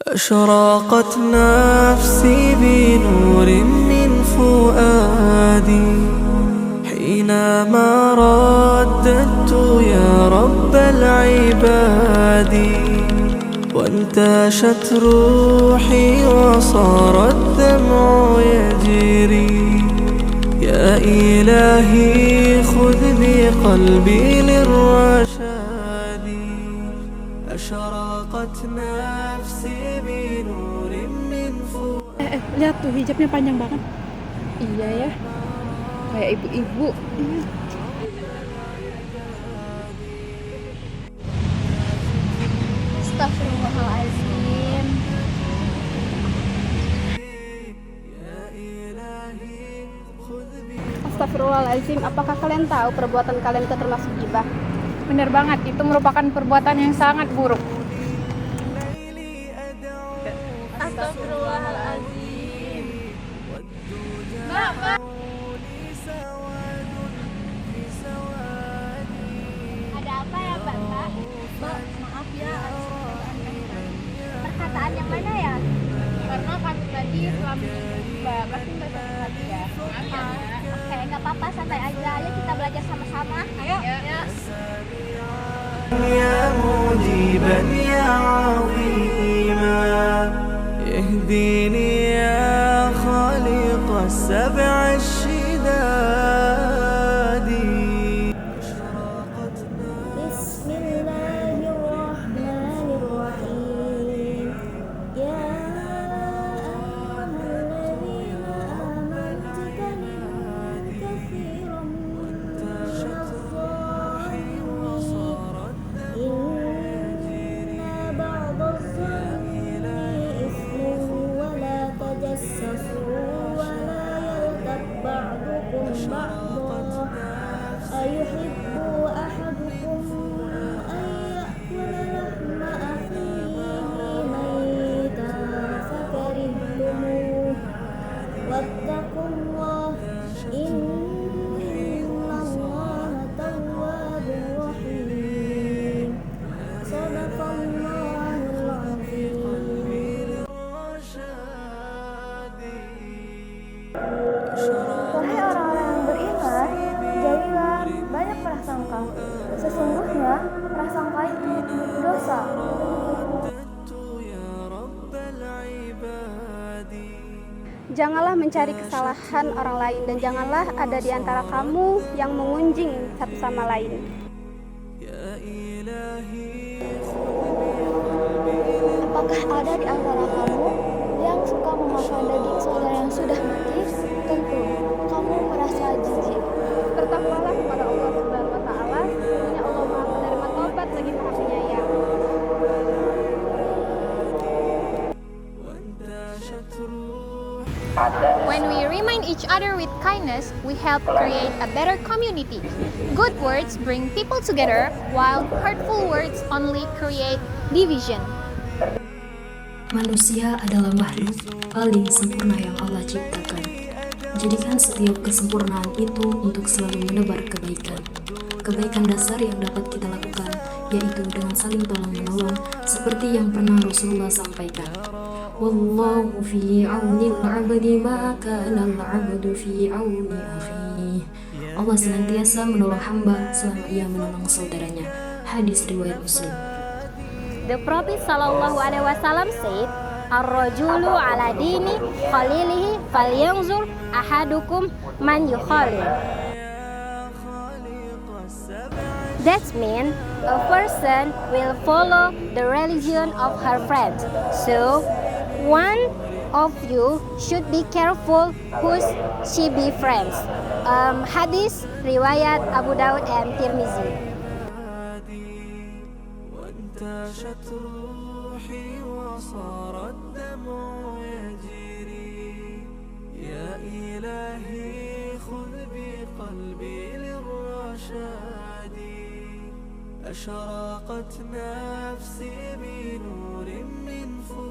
أشرقت نفسي بنور من فؤادي حينما رددت يا رب العباد وانتشت روحي وصار الدمع يجري يا إلهي خذ بقلبي للرشاد أشرقت نفسي بنور من فؤادي. Lihat tuh hijabnya panjang banget. Iya ya, kayak ibu-ibu. Astagfirullahaladzim. Astagfirullahaladzim, apakah kalian tahu perbuatan kalian itu termasuk ghibah? Bener banget, itu merupakan perbuatan yang sangat buruk. Astagfirullahaladzim. Mbak. Ada apa ya, Mbak? Mbak, maaf ya. Perkataan yang mana ya? Karena kami tadi kami Mbak, pasti Mbak sakit hati ya. Maaf ya. Oke, nggak apa-apa, santai aja. Ayo kita belajar sama-sama. Ayo. Ya. يا مجيبا يا عظيما يهديني يا خالق السبع الشداد Bismillahirrahmanirrahim. Ya ayyuhalladzina amanu ijtanibu katsiran inna ba'dadh-dhanni ithmun wa la tajassasu wa la yaghtab ba'dukum ba'dhan ayuhibbu ahadukum an ya'kula lahma akhihi maytan fakarihtumuh wattaqullaha innallaha tawwabur rahim. Shadaqallahul azim. Wahai orang-orang yang beriman, jauhilah banyak prasangka. Sesungguhnya prasangka itu dosa. Janganlah mencari kesalahan orang lain dan janganlah ada di antara kamu yang mengunjing satu sama lain. Apakah ada di antara kamu yang suka memakan daging saudara yang sudah mati? Tentu kamu merasa jijik. Bertakwalah kepada Allah Subhanahu wa taala, sesungguhnya Allah Maha penerima taubat lagi Maha penyayang. When we remind each other with kindness, we help create a better community. Good words bring people together, while hurtful words only create division. Manusia adalah makhluk paling sempurna yang Allah ciptakan. Jadikan setiap kesempurnaan itu untuk selalu menebar kebaikan. Kebaikan dasar yang dapat kita lakukan yaitu dengan saling tolong-menolong seperti yang pernah Rasulullah sampaikan. Wallahu fi auni al-'abdi ma kana al-'abdu fi auni akhihi. Allah senantiasa menolong hamba selama ia menolong saudaranya. Hadis riwayat Muslim. The Prophet sallallahu alaihi wasallam said, "Ar-rajulu ala dini khalilihi falyanzur ahadukum man yukhalil." That means a person will follow the religion of her friend. So, one of you should be careful who she be friends. Hadis riwayat Abu Daud and Tirmizi. وانتشت روحي وصار الدمع يجري يا إلهي خذ بقلبي للرشاد أشرقت نفسي بنور من فؤادي